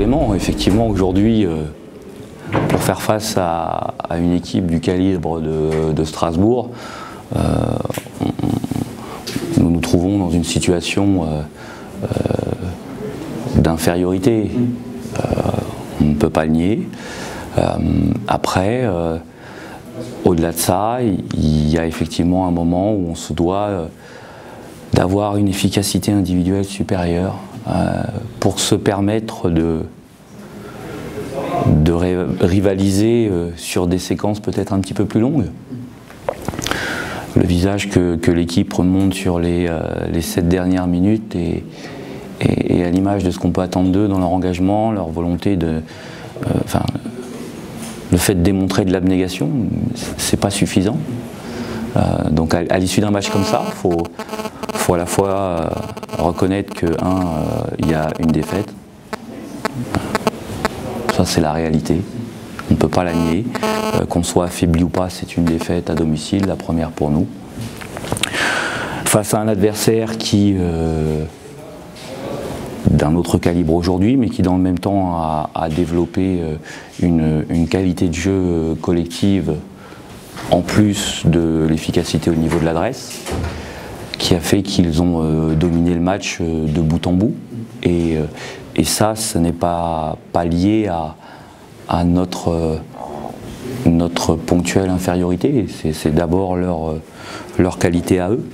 éléments. Effectivement, aujourd'hui, pour faire face à une équipe du calibre de Strasbourg, nous nous trouvons dans une situation d'infériorité. On ne peut pas le nier. Après, au-delà de ça, il y a effectivement un moment où on se doit d'avoir une efficacité individuelle supérieure pour se permettre de rivaliser sur des séquences peut-être un petit peu plus longues. Le visage que l'équipe remonte sur les 7 dernières minutes et à l'image de ce qu'on peut attendre d'eux dans leur engagement, leur volonté de... le fait de démontrer de l'abnégation, c'est pas suffisant. Donc à l'issue d'un match comme ça, faut à la fois reconnaître que, il y a une défaite. Ça, c'est la réalité. On ne peut pas la nier. Qu'on soit affaibli ou pas, c'est une défaite à domicile, la première pour nous. Face à un adversaire qui, d'un autre calibre aujourd'hui, mais qui dans le même temps a développé une qualité de jeu collective en plus de l'efficacité au niveau de l'adresse, qui a fait qu'ils ont dominé le match de bout en bout. Et ça, ce n'est pas lié à notre ponctuelle infériorité, c'est d'abord leur qualité à eux.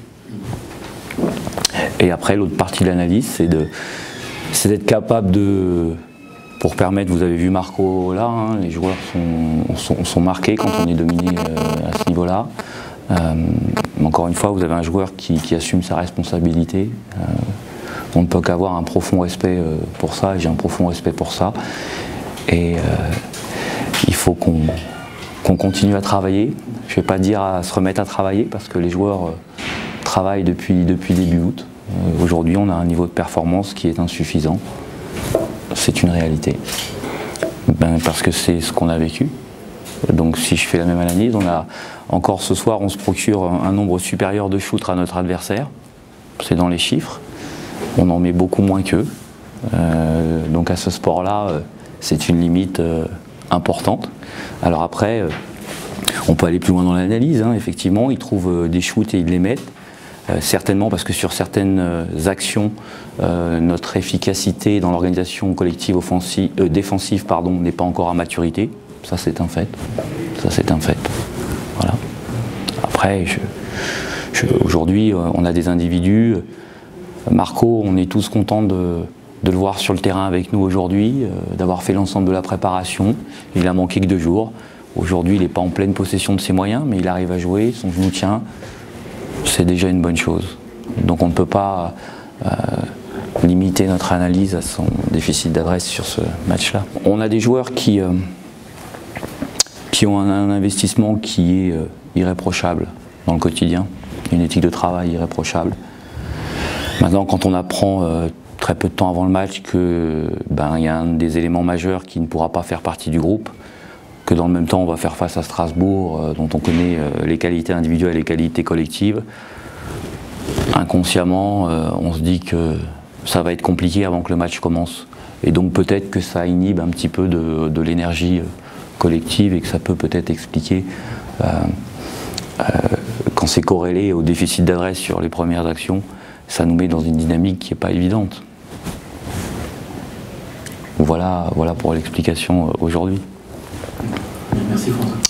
Et après, l'autre partie de l'analyse, c'est d'être capable de, pour permettre, vous avez vu Marco là, hein, les joueurs sont marqués quand on est dominé à ce niveau-là. Encore une fois, vous avez un joueur qui assume sa responsabilité. On ne peut qu'avoir un profond respect pour ça, et j'ai un profond respect pour ça. Et il faut qu'on continue à travailler. Je ne vais pas dire à se remettre à travailler, parce que les joueurs travaillent depuis début août. Aujourd'hui, on a un niveau de performance qui est insuffisant. C'est une réalité. Parce que c'est ce qu'on a vécu. Donc si je fais la même analyse, encore ce soir, on se procure un nombre supérieur de shoots à notre adversaire. C'est dans les chiffres. On en met beaucoup moins qu'eux. Donc à ce sport-là, c'est une limite importante. Alors après, on peut aller plus loin dans l'analyse. Hein. Effectivement, ils trouvent des shoots et ils les mettent. Certainement parce que sur certaines actions, notre efficacité dans l'organisation collective défensive n'est pas encore à maturité. Ça, c'est un fait. Ça, c'est un fait. Voilà. Après, aujourd'hui, on a des individus. Marco, on est tous contents de le voir sur le terrain avec nous aujourd'hui, d'avoir fait l'ensemble de la préparation. Il a manqué que 2 jours. Aujourd'hui, il n'est pas en pleine possession de ses moyens, mais il arrive à jouer, son genou tient. C'est déjà une bonne chose. Donc on ne peut pas limiter notre analyse à son déficit d'adresse sur ce match-là. On a des joueurs qui ont un investissement qui est irréprochable dans le quotidien, une éthique de travail irréprochable. Maintenant, quand on apprend très peu de temps avant le match qu'il y a un des éléments majeurs qui ne pourra pas faire partie du groupe, que dans le même temps on va faire face à Strasbourg, dont on connaît les qualités individuelles et les qualités collectives, inconsciemment on se dit que ça va être compliqué avant que le match commence. Et donc peut-être que ça inhibe un petit peu de l'énergie collective et que ça peut peut-être expliquer, quand c'est corrélé au déficit d'adresse sur les premières actions, ça nous met dans une dynamique qui n'est pas évidente. Voilà pour l'explication aujourd'hui. Merci François.